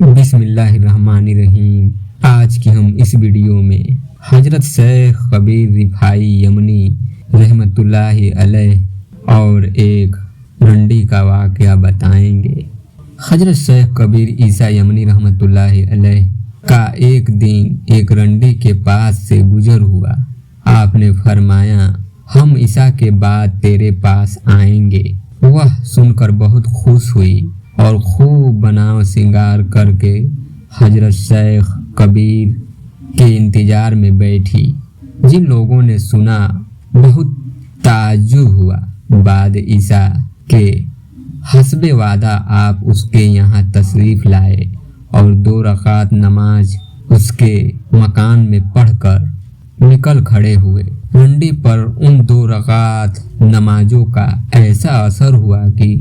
बिस्मिल्लाहिर्रहमानिर्रहीम। आज की हम इस वीडियो में हजरत शेख कबीर रिफाई यमनी रहमतुल्लाहि अलैह और एक रंडी का वाक़या बताएंगे। हजरत शेख कबीर ईसा यमनी रहमतुल्लाहि अलैह का एक दिन एक रंडी के पास से गुजर हुआ। आपने फरमाया, हम ईसा के बाद तेरे पास आएंगे। वह सुनकर बहुत खुश हुई और खूब बनाव श्रृंगार करके हजरत शेख कबीर के इंतजार में बैठी। जिन लोगों ने सुना बहुत ताज्जुब हुआ। बाद ईसा के हस्बे वादा आप उसके यहाँ तशरीफ लाए और 2 रकात नमाज उसके मकान में पढ़कर निकल खड़े हुए। रंडी पर उन 2 रकात नमाजों का ऐसा असर हुआ कि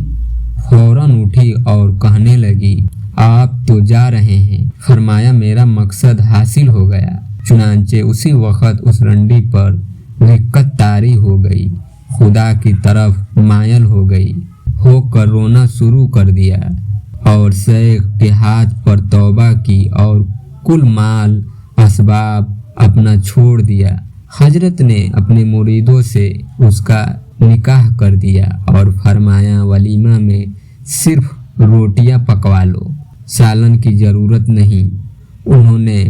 फौरन उठी और कहने लगी, आप तो जा रहे हैं। फरमाया, मेरा मकसद हासिल हो गया। चुनांचे उसी वक्त उस रंडी पर रिक्कत तारी हो गई, खुदा की तरफ मायल हो गई, होकर रोना शुरू कर दिया और शेख के हाथ पर तौबा की और कुल माल असबाब अपना छोड़ दिया। हजरत ने अपने मुरीदों से उसका निकाह कर दिया और फरमाया, वलीमा में सिर्फ रोटियां पकवा लो, सालन की ज़रूरत नहीं। उन्होंने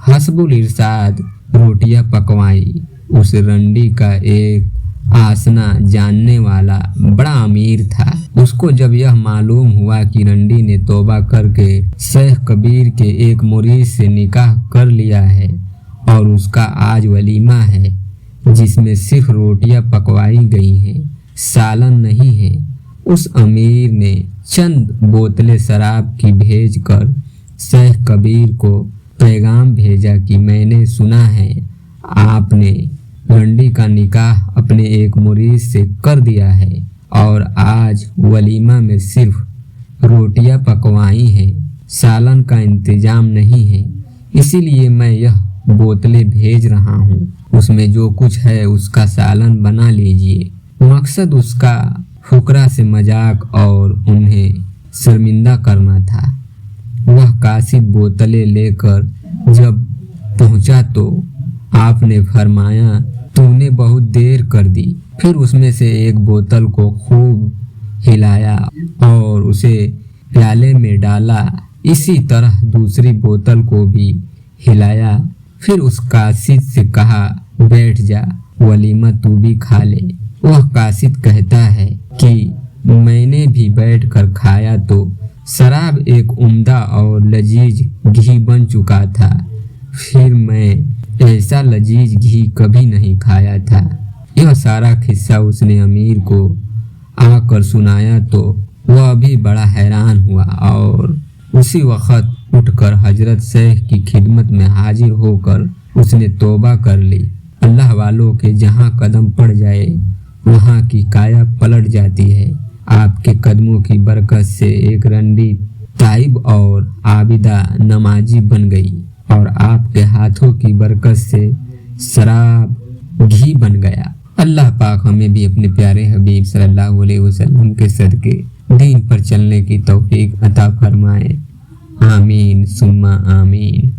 हस्बुल इरशाद रोटियां पकवाई। उस रंडी का एक आसना जानने वाला बड़ा अमीर था। उसको जब यह मालूम हुआ कि रंडी ने तौबा करके शेख कबीर के एक मुरीद से निकाह कर लिया है और उसका आज वलीमा है जिसमें सिर्फ रोटियां पकवाई गई हैं, सालन नहीं है, उस अमीर ने चंद बोतलें शराब की भेजकर शेख कबीर को पैगाम भेजा कि मैंने सुना है आपने रंडी का निकाह अपने एक मुरीद से कर दिया है और आज वलीमा में सिर्फ रोटियां पकवाई हैं, सालन का इंतजाम नहीं है, इसीलिए मैं यह बोतलें भेज रहा हूँ। उसमें जो कुछ है उसका सालन बना लीजिए। मकसद उसका फुकरा से मजाक और उन्हें शर्मिंदा करना था। वह कासिद बोतलें लेकर जब पहुंचा तो आपने फरमाया, तूने बहुत देर कर दी। फिर उसमें से एक बोतल को खूब हिलाया और उसे प्याले में डाला। इसी तरह दूसरी बोतल को भी हिलाया। फिर उस कासिद से कहा, बैठ जा, वलीमा तू भी खा ले। वह कासिद कहता है कि मैंने भी बैठकर खाया तो शराब एक उम्दा और लजीज घी बन चुका था। फिर मैं ऐसा लजीज घी कभी नहीं खाया था। यह सारा किस्सा उसने अमीर को आकर सुनाया तो वह भी बड़ा हैरान हुआ और उसी वक्त उठकर हजरत शेख की खिदमत में हाजिर होकर उसने तौबा कर ली। अल्लाह वालों के जहाँ कदम पड़ जाए वहाँ की काया पलट जाती है। आपके कदमों की बरकत से एक रंडी ताइब और आबिदा नमाजी बन गई और आपके हाथों की बरकत से शराब घी बन गया। अल्लाह पाक हमें भी अपने प्यारे हबीब सल्लल्लाहु अलैहि वसल्लम के सदके दीन पर चलने की तौफीक अता फरमाए। आमीन सुम्मा आमीन।